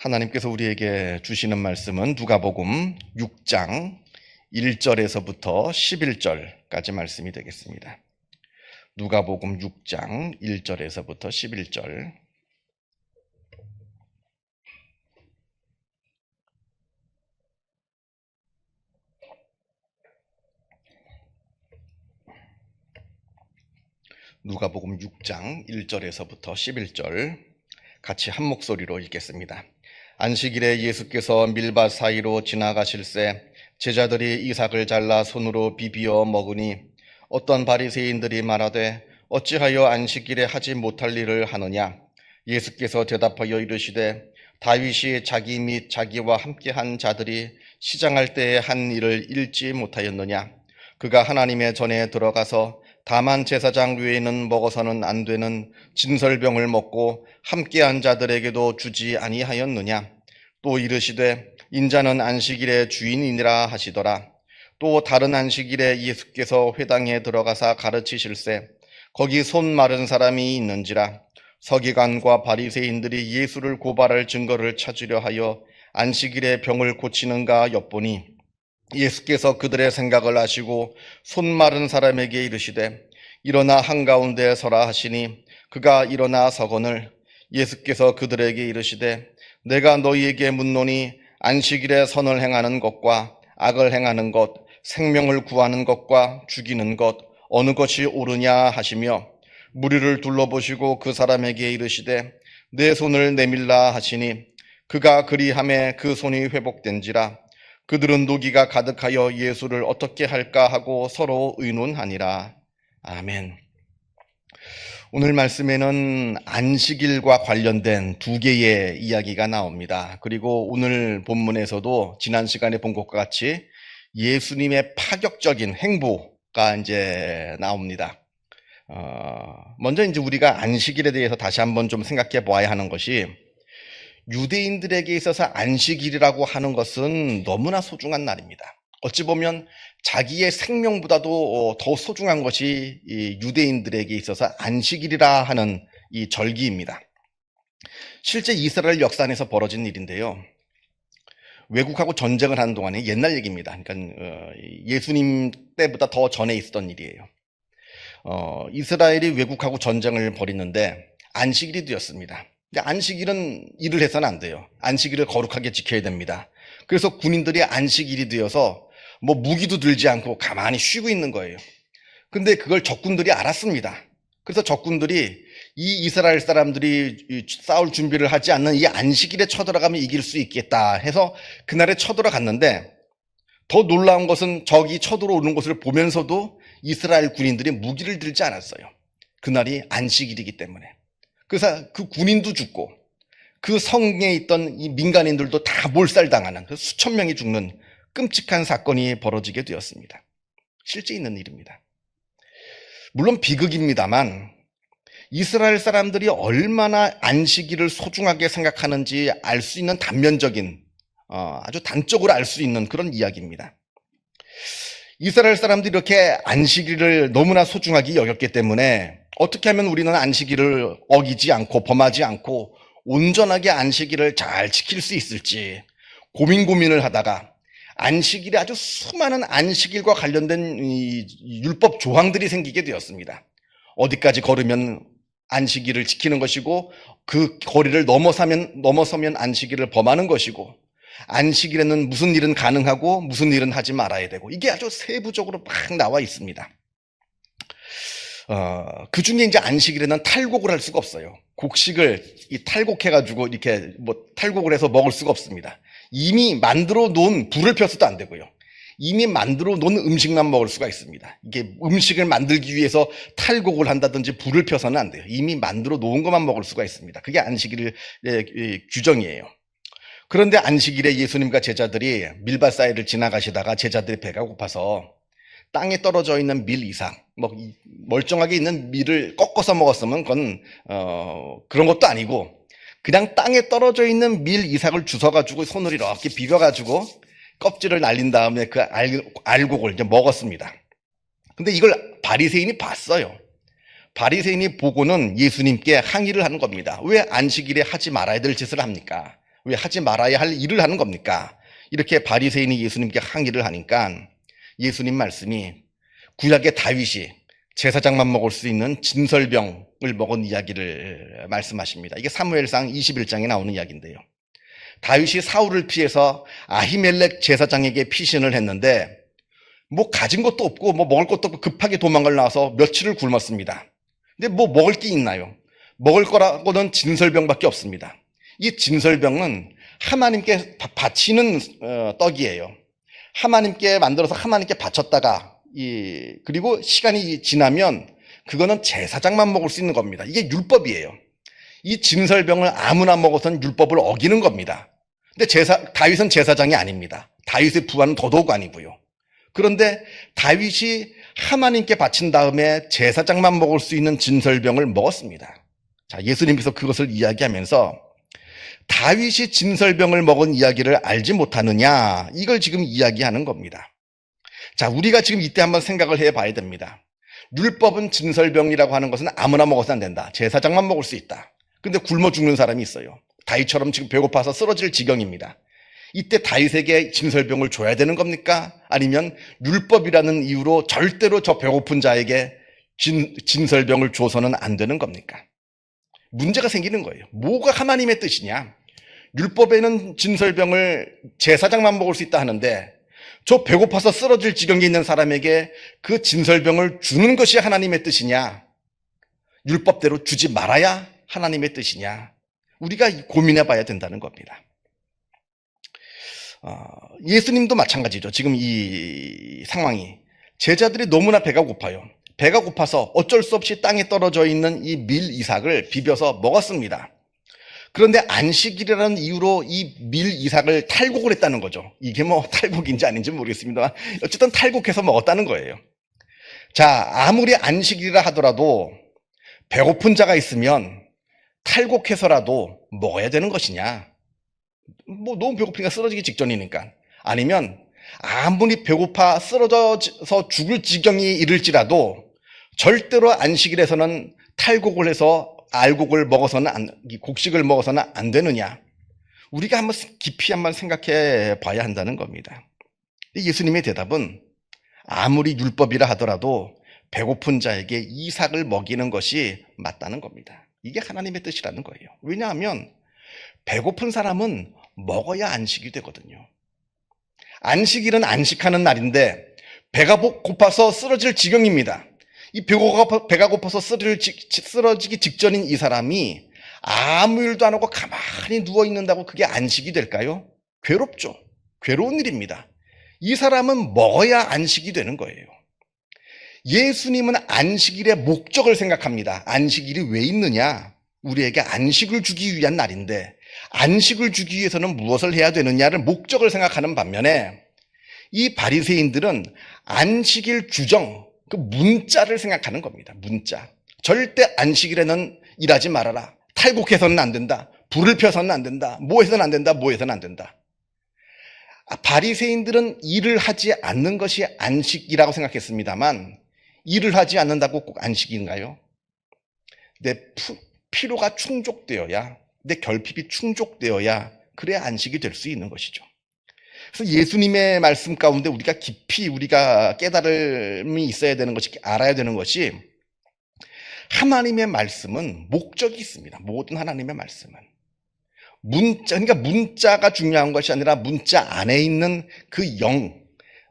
하나님께서 우리에게 주시는 말씀은 누가복음 6장 1절에서부터 11절까지 말씀이 되겠습니다. 누가복음 6장 1절에서부터 11절. 누가복음 6장 1절에서부터 11절 같이 한 목소리로 읽겠습니다. 안식일에 예수께서 밀밭 사이로 지나가실새 제자들이 이삭을 잘라 손으로 비비어 먹으니 어떤 바리새인들이 말하되 어찌하여 안식일에 하지 못할 일을 하느냐? 예수께서 대답하여 이르시되 다윗이 자기 및 자기와 함께한 자들이 시장할 때에 한 일을 읽지 못하였느냐? 그가 하나님의 전에 들어가서 다만 제사장 외에는 먹어서는 안 되는 진설병을 먹고 함께한 자들에게도 주지 아니하였느냐? 또 이르시되 인자는 안식일의 주인이니라 하시더라. 또 다른 안식일에 예수께서 회당에 들어가사 가르치실새 거기 손 마른 사람이 있는지라. 서기관과 바리새인들이 예수를 고발할 증거를 찾으려 하여 안식일에 병을 고치는가 엿보니 예수께서 그들의 생각을 아시고 손 마른 사람에게 이르시되 일어나 한가운데 서라 하시니 그가 일어나 서거늘 예수께서 그들에게 이르시되 내가 너희에게 묻노니 안식일에 선을 행하는 것과 악을 행하는 것, 생명을 구하는 것과 죽이는 것 어느 것이 옳으냐 하시며 무리를 둘러보시고 그 사람에게 이르시되 내 손을 내밀라 하시니 그가 그리하매 그 손이 회복된지라. 그들은 노기가 가득하여 예수를 어떻게 할까 하고 서로 의논하니라. 아멘. 오늘 말씀에는 안식일과 관련된 두 개의 이야기가 나옵니다. 그리고 오늘 본문에서도 지난 시간에 본 것과 같이 예수님의 파격적인 행보가 이제 나옵니다. 먼저 이제 우리가 안식일에 대해서 다시 한번 좀 생각해 보아야 하는 것이 유대인들에게 있어서 안식일이라고 하는 것은 너무나 소중한 날입니다. 어찌 보면 자기의 생명보다도 더 소중한 것이 이 유대인들에게 있어서 안식일이라 하는 이 절기입니다. 실제 이스라엘 역사 안에서 벌어진 일인데요. 외국하고 전쟁을 하는 동안에 옛날 얘기입니다. 그러니까 예수님 때보다 더 전에 있었던 일이에요. 이스라엘이 외국하고 전쟁을 벌이는데 안식일이 되었습니다. 안식일은 일을 해서는 안 돼요. 안식일을 거룩하게 지켜야 됩니다. 그래서 군인들이 안식일이 되어서 뭐 무기도 들지 않고 가만히 쉬고 있는 거예요. 근데 그걸 적군들이 알았습니다. 그래서 적군들이 이 이스라엘 사람들이 싸울 준비를 하지 않는 이 안식일에 쳐들어가면 이길 수 있겠다 해서 그날에 쳐들어갔는데 더 놀라운 것은 적이 쳐들어오는 것을 보면서도 이스라엘 군인들이 무기를 들지 않았어요. 그날이 안식일이기 때문에. 그래서 그 군인도 죽고 그 성에 있던 이 민간인들도 다 몰살당하는 수천 명이 죽는 끔찍한 사건이 벌어지게 되었습니다. 실제 있는 일입니다. 물론 비극입니다만 이스라엘 사람들이 얼마나 안식일을 소중하게 생각하는지 알 수 있는 단면적인 아주 단적으로 알 수 있는 그런 이야기입니다. 이스라엘 사람들이 이렇게 안식일을 너무나 소중하게 여겼기 때문에 어떻게 하면 우리는 안식일을 어기지 않고 범하지 않고 온전하게 안식일을 잘 지킬 수 있을지 고민을 하다가 안식일에 아주 수많은 안식일과 관련된 이 율법 조항들이 생기게 되었습니다. 어디까지 걸으면 안식일을 지키는 것이고 그 거리를 넘어서면 안식일을 범하는 것이고 안식일에는 무슨 일은 가능하고 무슨 일은 하지 말아야 되고 이게 아주 세부적으로 막 나와 있습니다. 그 중에 이제 안식일에는 탈곡을 할 수가 없어요. 곡식을 탈곡해가지고 이렇게 탈곡을 해서 먹을 수가 없습니다. 이미 만들어 놓은 불을 펴서도 안 되고요. 이미 만들어 놓은 음식만 먹을 수가 있습니다. 이게 음식을 만들기 위해서 탈곡을 한다든지 불을 펴서는 안 돼요. 이미 만들어 놓은 것만 먹을 수가 있습니다. 그게 안식일의 규정이에요. 그런데 안식일에 예수님과 제자들이 밀밭 사이를 지나가시다가 제자들의 배가 고파서 땅에 떨어져 있는 밀 이상, 멀쩡하게 있는 밀을 꺾어서 먹었으면 그건 그런 것도 아니고 그냥 땅에 떨어져 있는 밀 이삭을 주워가지고 손으로 이렇게 비벼가지고 껍질을 날린 다음에 그 알곡을 이제 먹었습니다. 근데 이걸 바리새인이 봤어요. 바리새인이 보고는 예수님께 항의를 하는 겁니다. 왜 안식일에 하지 말아야 될 짓을 합니까? 왜 하지 말아야 할 일을 하는 겁니까? 이렇게 바리새인이 예수님께 항의를 하니까 예수님 말씀이 구약의 다윗이 제사장만 먹을 수 있는 진설병을 먹은 이야기를 말씀하십니다. 이게 사무엘상 21장에 나오는 이야기인데요. 다윗이 사울을 피해서 아히멜렉 제사장에게 피신을 했는데 뭐 가진 것도 없고 뭐 먹을 것도 없고 급하게 도망을 나와서 며칠을 굶었습니다. 근데 뭐 먹을 게 있나요? 먹을 거라고는 진설병밖에 없습니다. 이 진설병은 하나님께 바치는 떡이에요. 하나님께 만들어서 하나님께 바쳤다가 그리고 시간이 지나면 그거는 제사장만 먹을 수 있는 겁니다. 이게 율법이에요. 이 진설병을 아무나 먹어서는 율법을 어기는 겁니다. 근데 다윗은 제사장이 아닙니다. 다윗의 부하는 더더욱 아니고요. 그런데 다윗이 하나님께 바친 다음에 제사장만 먹을 수 있는 진설병을 먹었습니다. 자, 예수님께서 그것을 이야기하면서 다윗이 진설병을 먹은 이야기를 알지 못하느냐, 이걸 지금 이야기하는 겁니다. 자, 우리가 지금 이때 한번 생각을 해봐야 됩니다. 율법은 진설병이라고 하는 것은 아무나 먹어서 안 된다. 제사장만 먹을 수 있다. 근데 굶어 죽는 사람이 있어요. 다윗처럼 지금 배고파서 쓰러질 지경입니다. 이때 다윗에게 진설병을 줘야 되는 겁니까? 아니면 율법이라는 이유로 절대로 저 배고픈 자에게 진설병을 줘서는 안 되는 겁니까? 문제가 생기는 거예요. 뭐가 하나님의 뜻이냐? 율법에는 진설병을 제사장만 먹을 수 있다 하는데 저 배고파서 쓰러질 지경에 있는 사람에게 그 진설병을 주는 것이 하나님의 뜻이냐? 율법대로 주지 말아야 하나님의 뜻이냐? 우리가 고민해 봐야 된다는 겁니다. 예수님도 마찬가지죠. 지금 이 상황이 제자들이 너무나 배가 고파요. 배가 고파서 어쩔 수 없이 땅에 떨어져 있는 이 밀 이삭을 비벼서 먹었습니다. 그런데 안식일이라는 이유로 이 밀 이삭을 탈곡을 했다는 거죠. 이게 뭐 탈곡인지 아닌지 모르겠습니다만 어쨌든 탈곡해서 먹었다는 거예요. 자, 아무리 안식일이라 하더라도 배고픈 자가 있으면 탈곡해서라도 먹어야 되는 것이냐? 뭐 너무 배고프니까 쓰러지기 직전이니까. 아니면 아무리 배고파 쓰러져서 죽을 지경이 이를지라도 절대로 안식일에서는 탈곡을 해서 알곡을 먹어서는 곡식을 먹어서는 안 되느냐? 우리가 한번 깊이 한번 생각해 봐야 한다는 겁니다. 예수님의 대답은 아무리 율법이라 하더라도 배고픈 자에게 이삭을 먹이는 것이 맞다는 겁니다. 이게 하나님의 뜻이라는 거예요. 왜냐하면 배고픈 사람은 먹어야 안식이 되거든요. 안식일은 안식하는 날인데 배가 고파서 쓰러질 지경입니다. 이 배가 고파서 쓰러지기 직전인 이 사람이 아무 일도 안 하고 가만히 누워 있는다고 그게 안식이 될까요? 괴롭죠. 괴로운 일입니다. 이 사람은 먹어야 안식이 되는 거예요. 예수님은 안식일의 목적을 생각합니다. 안식일이 왜 있느냐? 우리에게 안식을 주기 위한 날인데 안식을 주기 위해서는 무엇을 해야 되느냐를 목적을 생각하는 반면에 이 바리새인들은 안식일 규정, 그 문자를 생각하는 겁니다. 문자. 절대 안식일에는 일하지 말아라. 탈곡해서는 안 된다. 불을 펴서는 안 된다. 뭐 해서는 안 된다. 뭐 해서는 안 된다. 바리새인들은 일을 하지 않는 것이 안식이라고 생각했습니다만 일을 하지 않는다고 꼭 안식인가요? 내 피로가 충족되어야, 내 결핍이 충족되어야 그래야 안식이 될 수 있는 것이죠. 그래서 예수님의 말씀 가운데 우리가 깊이 우리가 깨달음이 있어야 되는 것이, 알아야 되는 것이 하나님의 말씀은 목적이 있습니다. 모든 하나님의 말씀은. 그러니까 문자가 중요한 것이 아니라 문자 안에 있는 그 영,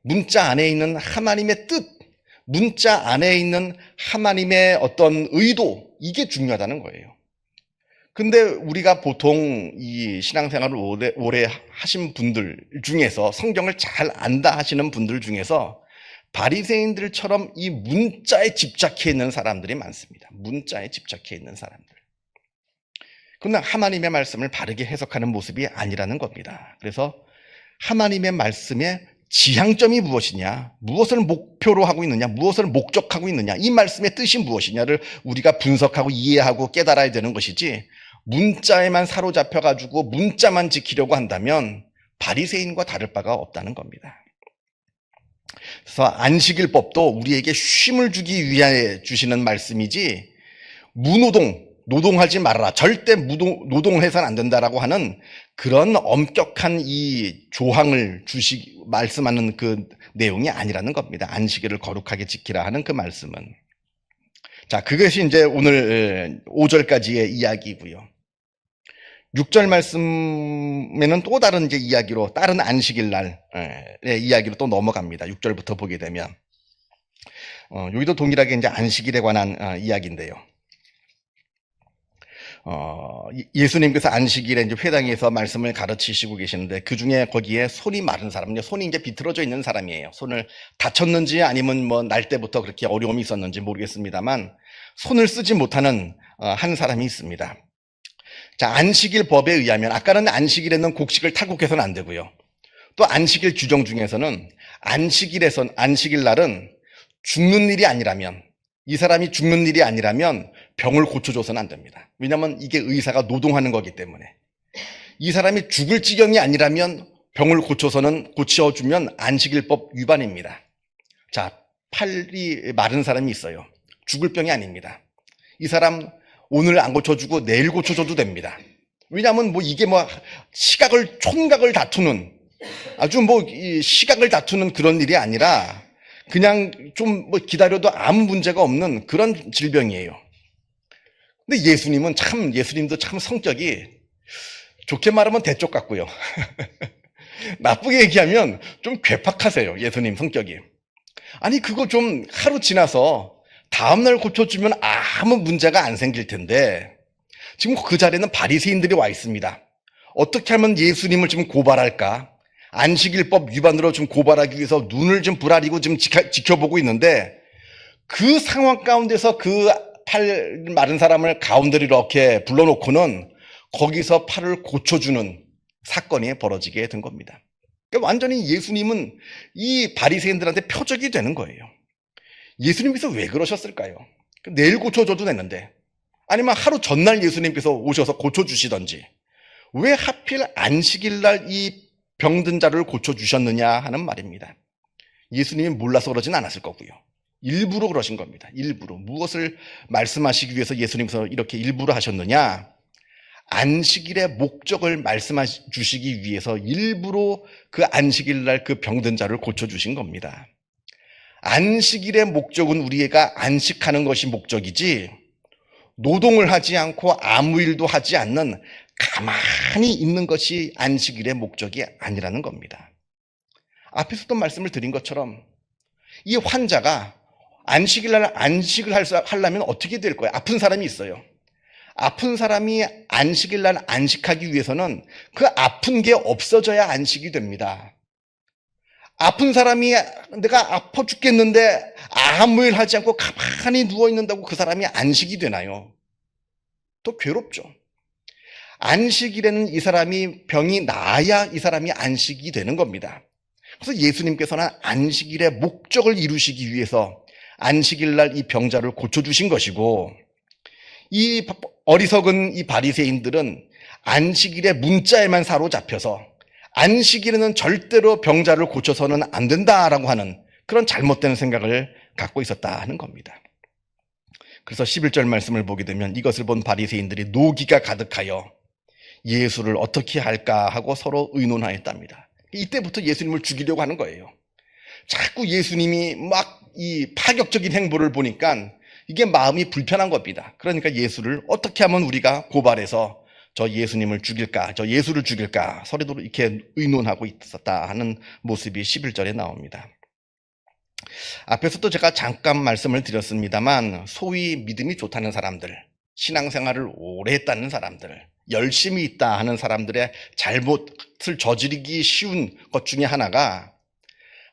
문자 안에 있는 하나님의 뜻, 문자 안에 있는 하나님의 어떤 의도, 이게 중요하다는 거예요. 근데 우리가 보통 이 신앙생활을 오래 하신 분들 중에서 성경을 잘 안다 하시는 분들 중에서 바리새인들처럼 이 문자에 집착해 있는 사람들이 많습니다. 문자에 집착해 있는 사람들. 그러나 하나님의 말씀을 바르게 해석하는 모습이 아니라는 겁니다. 그래서 하나님의 말씀의 지향점이 무엇이냐, 무엇을 목표로 하고 있느냐, 무엇을 목적하고 있느냐, 이 말씀의 뜻이 무엇이냐를 우리가 분석하고 이해하고 깨달아야 되는 것이지, 문자에만 사로잡혀가지고 문자만 지키려고 한다면 바리새인과 다를 바가 없다는 겁니다. 그래서 안식일법도 우리에게 쉼을 주기 위해 주시는 말씀이지 무노동, 노동하지 말아라. 절대 노동을 해서는 안 된다라고 하는 그런 엄격한 이 조항을 말씀하는 그 내용이 아니라는 겁니다. 안식일을 거룩하게 지키라 하는 그 말씀은. 자, 그것이 이제 오늘 5절까지의 이야기고요. 6절 말씀에는 또 다른 이제 이야기로, 다른 안식일 날의 이야기로 또 넘어갑니다. 6절부터 보게 되면. 여기도 동일하게 이제 안식일에 관한 이야기인데요. 예수님께서 안식일에 이제 회당에서 말씀을 가르치시고 계시는데, 그 중에 거기에 손이 마른 사람, 손이 이제 비틀어져 있는 사람이에요. 손을 다쳤는지 아니면 뭐 날 때부터 그렇게 어려움이 있었는지 모르겠습니다만, 손을 쓰지 못하는 한 사람이 있습니다. 자, 안식일 법에 의하면, 아까는 안식일에는 곡식을 탈곡해서는 안 되고요. 또 안식일 규정 중에서는 안식일 날은 죽는 일이 아니라면, 이 사람이 죽는 일이 아니라면 병을 고쳐줘서는 안 됩니다. 왜냐하면 이게 의사가 노동하는 거기 때문에. 이 사람이 죽을 지경이 아니라면 병을 고쳐주면 안식일법 위반입니다. 자, 팔이 마른 사람이 있어요. 죽을 병이 아닙니다. 이 사람 오늘 안 고쳐주고 내일 고쳐줘도 됩니다. 왜냐하면 뭐 이게 뭐 촌각을 다투는, 아주 뭐 시각을 다투는 그런 일이 아니라 그냥 좀 뭐 기다려도 아무 문제가 없는 그런 질병이에요. 근데 예수님도 참 성격이, 좋게 말하면 대쪽 같고요. 나쁘게 얘기하면 좀 괴팍하세요. 예수님 성격이. 아니, 그거 좀 하루 지나서 다음날 고쳐주면 아무 문제가 안 생길 텐데, 지금 그 자리에는 바리새인들이 와 있습니다. 어떻게 하면 예수님을 지금 고발할까? 안식일법 위반으로 좀 고발하기 위해서 눈을 좀 부라리고 지금 지켜보고 있는데, 그 상황 가운데서 그 팔 마른 사람을 가운데로 이렇게 불러놓고는 거기서 팔을 고쳐주는 사건이 벌어지게 된 겁니다. 그러니까 완전히 예수님은 이 바리새인들한테 표적이 되는 거예요. 예수님께서 왜 그러셨을까요? 내일 고쳐줘도 되는데, 아니면 하루 전날 예수님께서 오셔서 고쳐주시던지, 왜 하필 안식일날 이 병든 자를 고쳐주셨느냐 하는 말입니다. 예수님이 몰라서 그러진 않았을 거고요. 일부러 그러신 겁니다. 일부러. 무엇을 말씀하시기 위해서 예수님께서 이렇게 일부러 하셨느냐? 안식일의 목적을 말씀해 주시기 위해서 일부러 그 안식일날 그 병든 자를 고쳐주신 겁니다. 안식일의 목적은 우리가 안식하는 것이 목적이지, 노동을 하지 않고 아무 일도 하지 않는 가만히 있는 것이 안식일의 목적이 아니라는 겁니다. 앞에서도 말씀을 드린 것처럼 이 환자가 안식일날 안식을 하려면 어떻게 될 거예요? 아픈 사람이 있어요. 아픈 사람이 안식일날 안식하기 위해서는 그 아픈 게 없어져야 안식이 됩니다. 아픈 사람이 내가 아파 죽겠는데 아무 일 하지 않고 가만히 누워있는다고 그 사람이 안식이 되나요? 또 괴롭죠. 안식일에는 이 사람이 병이 나아야 이 사람이 안식이 되는 겁니다. 그래서 예수님께서는 안식일의 목적을 이루시기 위해서 안식일날 이 병자를 고쳐주신 것이고, 이 어리석은 이 바리새인들은 안식일의 문자에만 사로잡혀서 안식일에는 절대로 병자를 고쳐서는 안 된다라고 하는 그런 잘못된 생각을 갖고 있었다 하는 겁니다. 그래서 11절 말씀을 보게 되면, 이것을 본 바리새인들이 노기가 가득하여 예수를 어떻게 할까 하고 서로 의논하였답니다. 이때부터 예수님을 죽이려고 하는 거예요. 자꾸 예수님이 막 이 파격적인 행보를 보니까 이게 마음이 불편한 겁니다. 그러니까 예수를 어떻게 하면 우리가 고발해서 저 예수님을 죽일까, 저 예수를 죽일까 서로 이렇게 의논하고 있었다 하는 모습이 11절에 나옵니다. 앞에서도 제가 잠깐 말씀을 드렸습니다만, 소위 믿음이 좋다는 사람들, 신앙생활을 오래 했다는 사람들, 열심히 있다 하는 사람들의 잘못을 저지르기 쉬운 것 중에 하나가,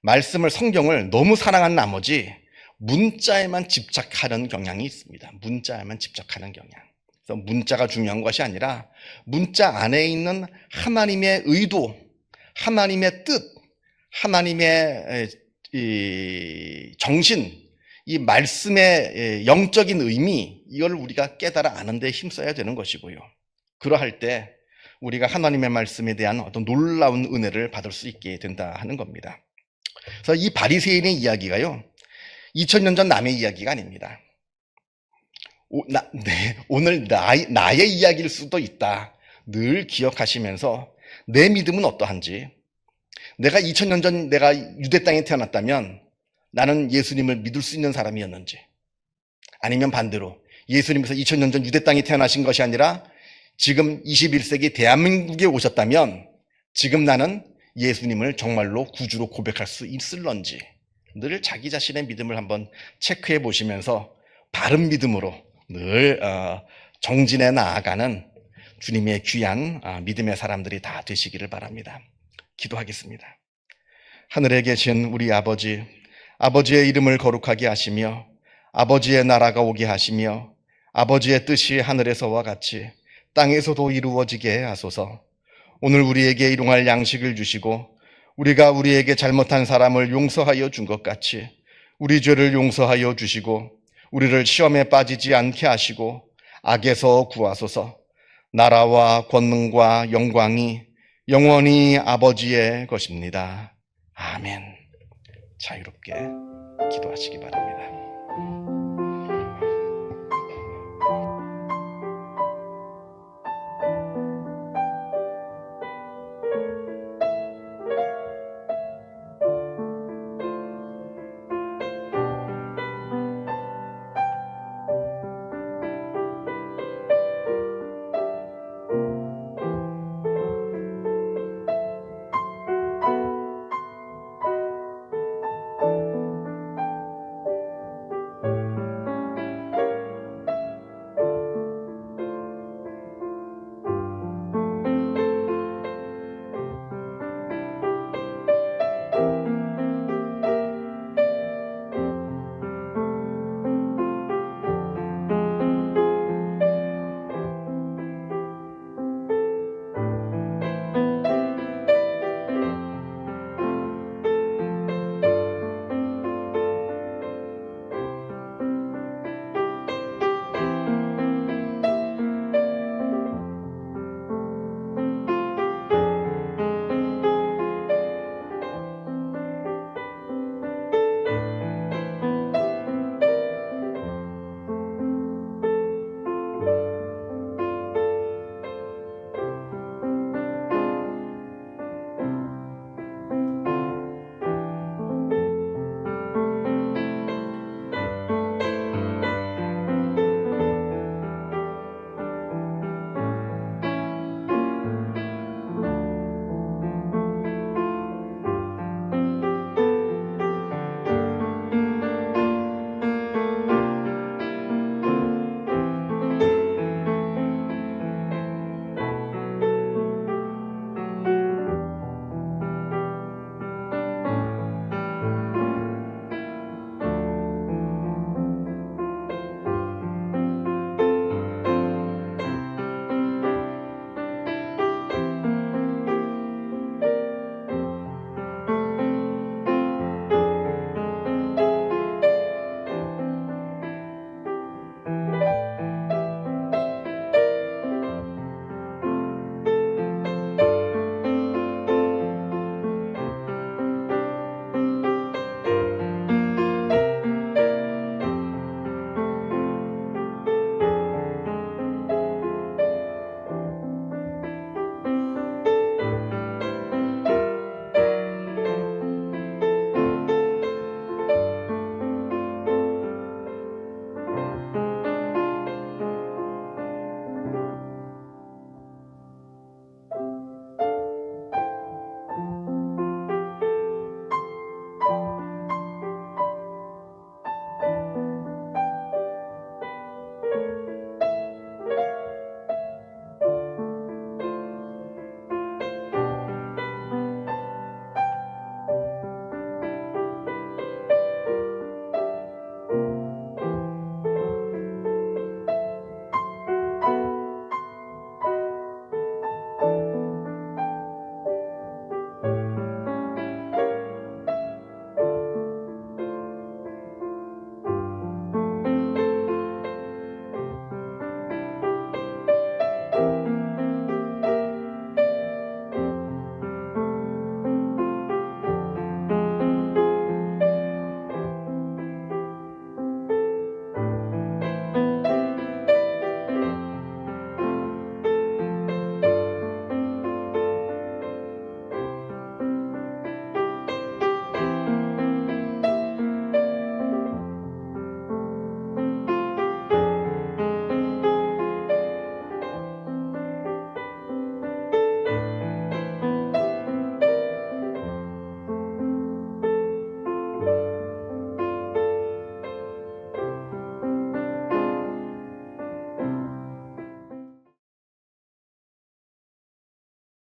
말씀을, 성경을 너무 사랑한 나머지 문자에만 집착하는 경향이 있습니다. 문자에만 집착하는 경향. 그래서 문자가 중요한 것이 아니라 문자 안에 있는 하나님의 의도, 하나님의 뜻, 하나님의 이 정신, 이 말씀의 영적인 의미, 이걸 우리가 깨달아 아는 데 힘써야 되는 것이고요. 그러할 때 우리가 하나님의 말씀에 대한 어떤 놀라운 은혜를 받을 수 있게 된다 하는 겁니다. 그래서 이 바리새인의 이야기가요, 2000년 전 남의 이야기가 아닙니다. 오늘 나의 이야기일 수도 있다. 늘 기억하시면서 내 믿음은 어떠한지, 내가 2000년 전 내가 유대 땅에 태어났다면 나는 예수님을 믿을 수 있는 사람이었는지, 아니면 반대로 예수님께서 2000년 전 유대 땅에 태어나신 것이 아니라 지금 21세기 대한민국에 오셨다면 지금 나는 예수님을 정말로 구주로 고백할 수 있을런지, 늘 자기 자신의 믿음을 한번 체크해 보시면서 바른 믿음으로 늘 정진해 나아가는 주님의 귀한 믿음의 사람들이 다 되시기를 바랍니다. 기도하겠습니다. 하늘에 계신 우리 아버지, 아버지의 이름을 거룩하게 하시며 아버지의 나라가 오게 하시며 아버지의 뜻이 하늘에서와 같이 땅에서도 이루어지게 하소서. 오늘 우리에게 일용할 양식을 주시고 우리가 우리에게 잘못한 사람을 용서하여 준 것 같이 우리 죄를 용서하여 주시고 우리를 시험에 빠지지 않게 하시고 악에서 구하소서. 나라와 권능과 영광이 영원히 아버지의 것입니다. 아멘. 자유롭게 기도하시기 바랍니다.